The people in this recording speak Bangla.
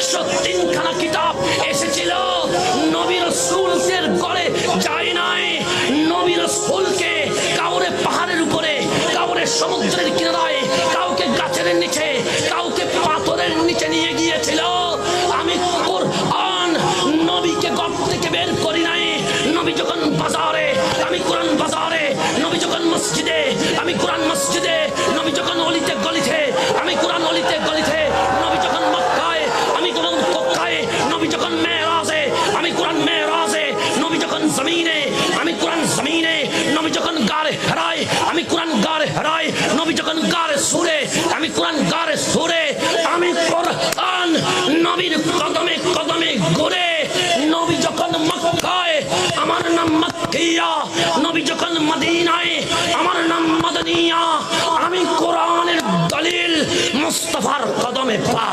103 খানা কিতাব এসেছিল। নবী রাসূলদের ঘরে যায় নাই। নবী রাসূলকে কাউরে পাহাড়ের উপরে, কাউরে সমুদ্রের কিনারায়, কাউকে গাছের নিচে, কাউকে পাথরের নিচে নিয়ে গিয়েছিল। আমি কোরআন নবীকে ঘর থেকে বের করি নাই। নবী যখন বাজারে, আমি কোরআন বাজারে। নবী যখন মসজিদে, আমি কোরআন মসজিদে। নবী যখন অলিতে গলিতে, আমি কোরআন অলিতে গলিতে। নবী যখন মক্কায়, আমি কোরআন মক্কায়। নবী যখন মেরাজে, আমি কোরআন মেরাজে। নবী যখন জমিনে, আমি কোরআন জমিনে। নবী যখন গারে হেরায়, আমি কোরআন গারে হেরায়। নবী যখন গারে সুরে, আমি কোরআন গারে সুরে। আমি কোরআন নবীর কদমে কদমে ঘুরে। নবী যখন মক্কায়, আমার নাম মক্কিয়া। নবী যখন মদিনায়, আমার নাম মদনিয়া। আমি কোরআনের দলিল মুস্তাফার কদমে পা।